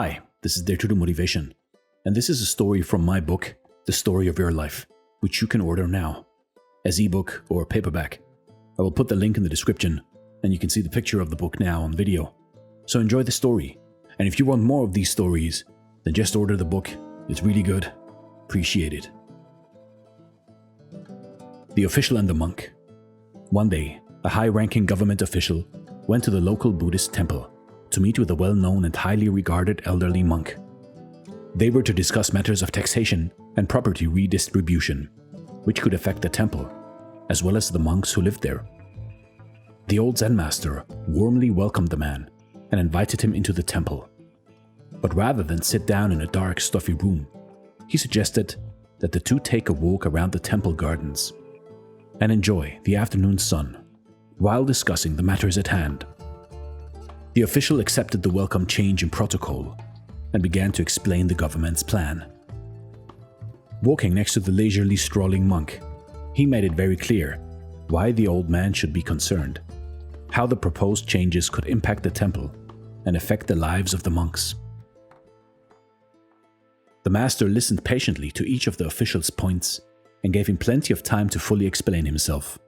Hi, this is do.MOTIVATION, and this is a story from my book, The Story of Your Life, which you can order now, as ebook or paperback. I will put the link in the description, and you can see the picture of the book now on video. So enjoy the story, and if you want more of these stories, then just order the book. It's really good. Appreciate it. The Official and the Monk. One day, a high-ranking government official went to the local Buddhist temple to meet with a well-known and highly regarded elderly monk. They were to discuss matters of taxation and property redistribution, which could affect the temple, as well as the monks who lived there. The old Zen master warmly welcomed the man and invited him into the temple. But rather than sit down in a dark, stuffy room, he suggested that the two take a walk around the temple gardens and enjoy the afternoon sun while discussing the matters at hand. The official accepted the welcome change in protocol and began to explain the government's plan. Walking next to the leisurely strolling monk, he made it very clear why the old man should be concerned, how the proposed changes could impact the temple and affect the lives of the monks. The master listened patiently to each of the official's points and gave him plenty of time to fully explain himself.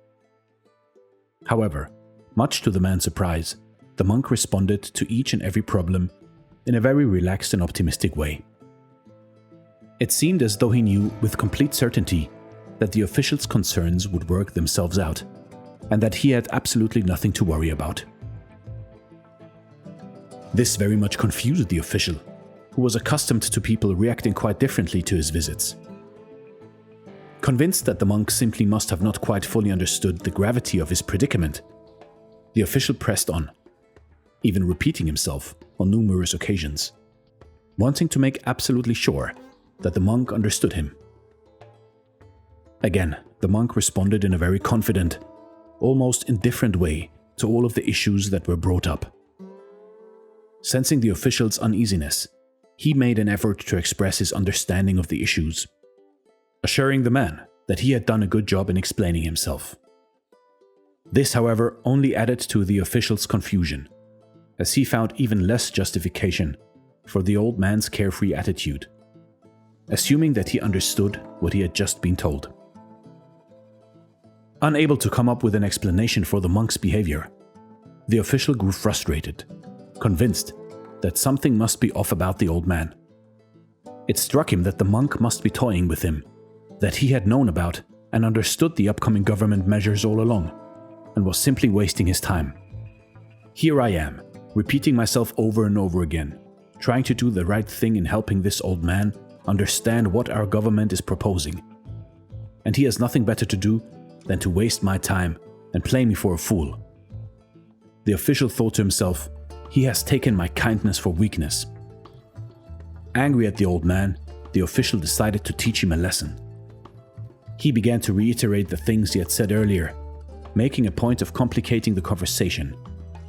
However, much to the man's surprise, the monk responded to each and every problem in a very relaxed and optimistic way. It seemed as though he knew with complete certainty that the official's concerns would work themselves out, and that he had absolutely nothing to worry about. This very much confused the official, who was accustomed to people reacting quite differently to his visits. Convinced that the monk simply must have not quite fully understood the gravity of his predicament, the official pressed on, even repeating himself on numerous occasions, wanting to make absolutely sure that the monk understood him. Again, the monk responded in a very confident, almost indifferent way to all of the issues that were brought up. Sensing the official's uneasiness, he made an effort to express his understanding of the issues, assuring the man that he had done a good job in explaining himself. This, however, only added to the official's confusion, as he found even less justification for the old man's carefree attitude, assuming that he understood what he had just been told. Unable to come up with an explanation for the monk's behavior, the official grew frustrated, convinced that something must be off about the old man. It struck him that the monk must be toying with him, that he had known about and understood the upcoming government measures all along, and was simply wasting his time. Here I am, repeating myself over and over again, trying to do the right thing in helping this old man understand what our government is proposing. And he has nothing better to do than to waste my time and play me for a fool. The official thought to himself, he has taken my kindness for weakness. Angry at the old man, the official decided to teach him a lesson. He began to reiterate the things he had said earlier, making a point of complicating the conversation,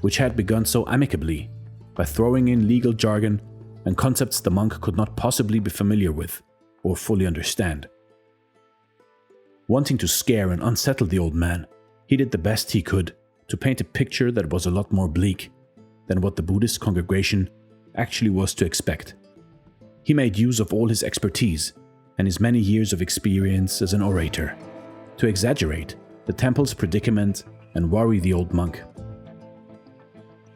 which had begun so amicably, by throwing in legal jargon and concepts the monk could not possibly be familiar with or fully understand. Wanting to scare and unsettle the old man, he did the best he could to paint a picture that was a lot more bleak than what the Buddhist congregation actually was to expect. He made use of all his expertise and his many years of experience as an orator to exaggerate the temple's predicament and worry the old monk.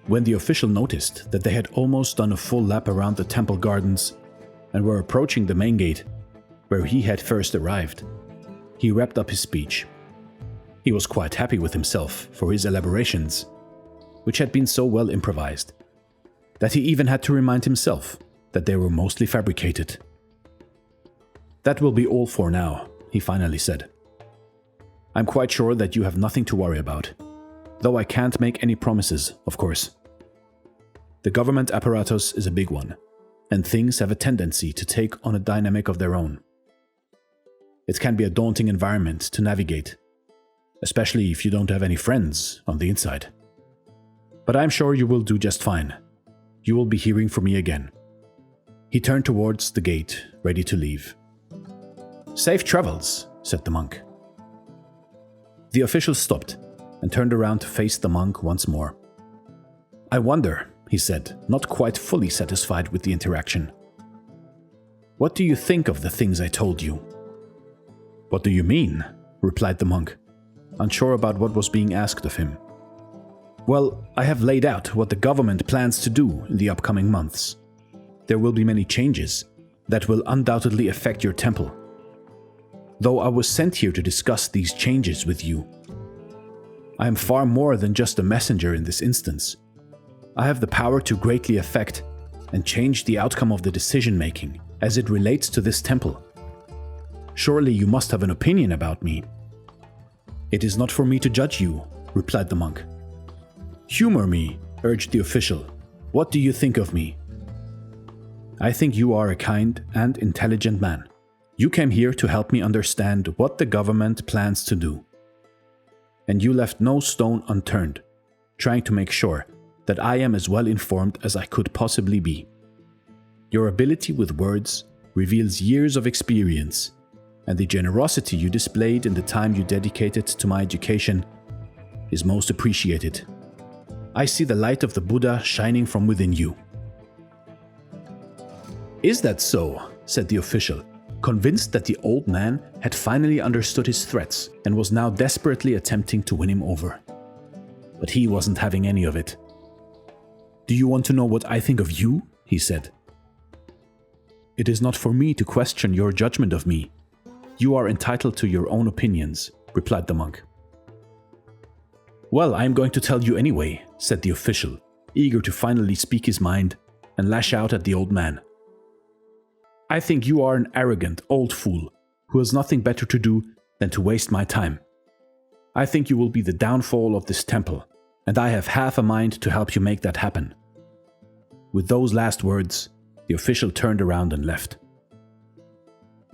When the official noticed that they had almost done a full lap around the temple gardens and were approaching the main gate, where he had first arrived, he wrapped up his speech. He was quite happy with himself for his elaborations, which had been so well improvised, that he even had to remind himself that they were mostly fabricated. "That will be all for now," he finally said. "I'm quite sure that you have nothing to worry about, though I can't make any promises, of course. The government apparatus is a big one, and things have a tendency to take on a dynamic of their own. It can be a daunting environment to navigate, especially if you don't have any friends on the inside. But I'm sure you will do just fine. You will be hearing from me again." He turned towards the gate, ready to leave. "Safe travels," said the monk. The official stopped and turned around to face the monk once more. "I wonder," he he said, not quite fully satisfied with the interaction. "What do you think of the things I told you?" "What do you mean?" replied the monk, unsure about what was being asked of him. "Well, I have laid out what the government plans to do in the upcoming months. There will be many changes that will undoubtedly affect your temple. Though I was sent here to discuss these changes with you, I am far more than just a messenger in this instance. I have the power to greatly affect and change the outcome of the decision-making as it relates to this temple. Surely you must have an opinion about me." "It is not for me to judge you," replied the monk. "Humor me," urged the official. "What do you think of me?" "I think you are a kind and intelligent man. You came here to help me understand what the government plans to do. And you left no stone unturned, trying to make sure that I am as well informed as I could possibly be. Your ability with words reveals years of experience, and the generosity you displayed in the time you dedicated to my education is most appreciated. I see the light of the Buddha shining from within you." "Is that so?" said the official, convinced that the old man had finally understood his threats and was now desperately attempting to win him over. But he wasn't having any of it. "Do you want to know what I think of you?" he said. "It is not for me to question your judgment of me. You are entitled to your own opinions," replied the monk. "Well, I am going to tell you anyway," said the official, eager to finally speak his mind and lash out at the old man. "I think you are an arrogant old fool who has nothing better to do than to waste my time. I think you will be the downfall of this temple, and I have half a mind to help you make that happen." With those last words, the official turned around and left.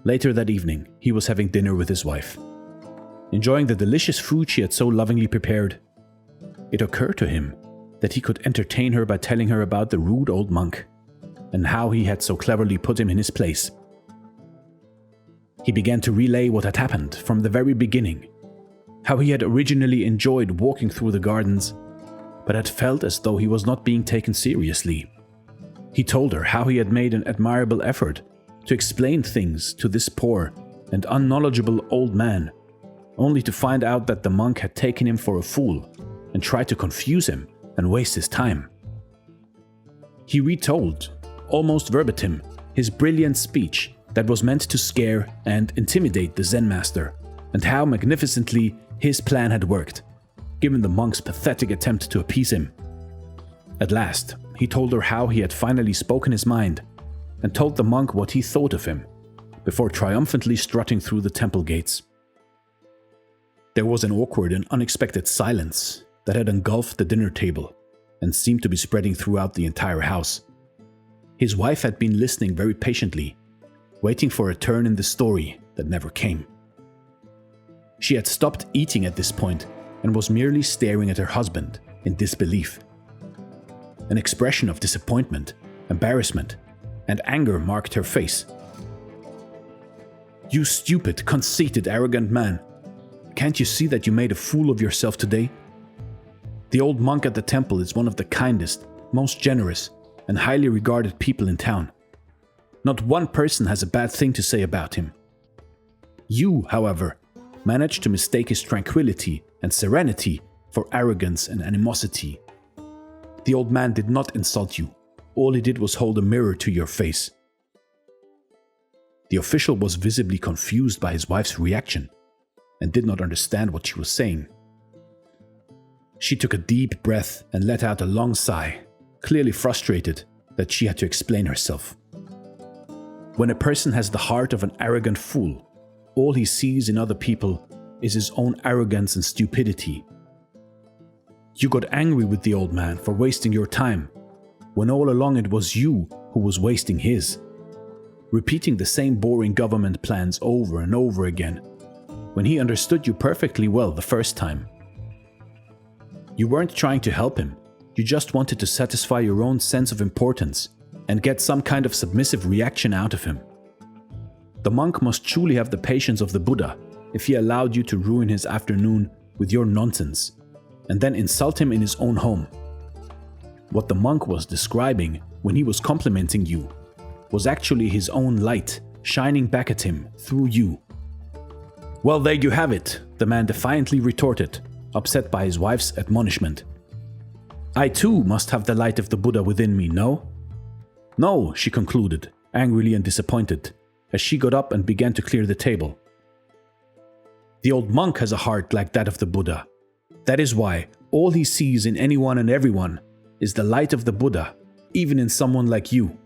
Later that evening, he was having dinner with his wife. Enjoying the delicious food she had so lovingly prepared, it occurred to him that he could entertain her by telling her about the rude old monk and how he had so cleverly put him in his place. He began to relay what had happened from the very beginning, how he had originally enjoyed walking through the gardens, but had felt as though he was not being taken seriously. He told her how he had made an admirable effort to explain things to this poor and unknowledgeable old man, only to find out that the monk had taken him for a fool and tried to confuse him and waste his time. He retold, almost verbatim, his brilliant speech that was meant to scare and intimidate the Zen master, and how magnificently his plan had worked, given the monk's pathetic attempt to appease him. At last, he told her how he had finally spoken his mind, and told the monk what he thought of him, before triumphantly strutting through the temple gates. There was an awkward and unexpected silence that had engulfed the dinner table and seemed to be spreading throughout the entire house. His wife had been listening very patiently, waiting for a turn in the story that never came. She had stopped eating at this point and was merely staring at her husband in disbelief. An expression of disappointment, embarrassment, and anger marked her face. "You stupid, conceited, arrogant man. Can't you see that you made a fool of yourself today? The old monk at the temple is one of the kindest, most generous, and highly regarded people in town. Not one person has a bad thing to say about him. You, however, managed to mistake his tranquility and serenity for arrogance and animosity. The old man did not insult you. All he did was hold a mirror to your face." The official was visibly confused by his wife's reaction and did not understand what she was saying. She took a deep breath and let out a long sigh, clearly frustrated that she had to explain herself. When a person has the heart of an arrogant fool, all he sees in other people is his own arrogance and stupidity. You got angry with the old man for wasting your time, when all along it was you who was wasting his, repeating the same boring government plans over and over again, when he understood you perfectly well the first time. You weren't trying to help him, you just wanted to satisfy your own sense of importance and get some kind of submissive reaction out of him. The monk must truly have the patience of the Buddha if he allowed you to ruin his afternoon with your nonsense, and then insult him in his own home. What the monk was describing when he was complimenting you was actually his own light shining back at him through you. Well, there you have it, the man defiantly retorted, upset by his wife's admonishment. I too must have the light of the Buddha within me, no? No, she concluded, angrily and disappointed, as she got up and began to clear the table. The old monk has a heart like that of the Buddha. That is why all he sees in anyone and everyone is the light of the Buddha, even in someone like you.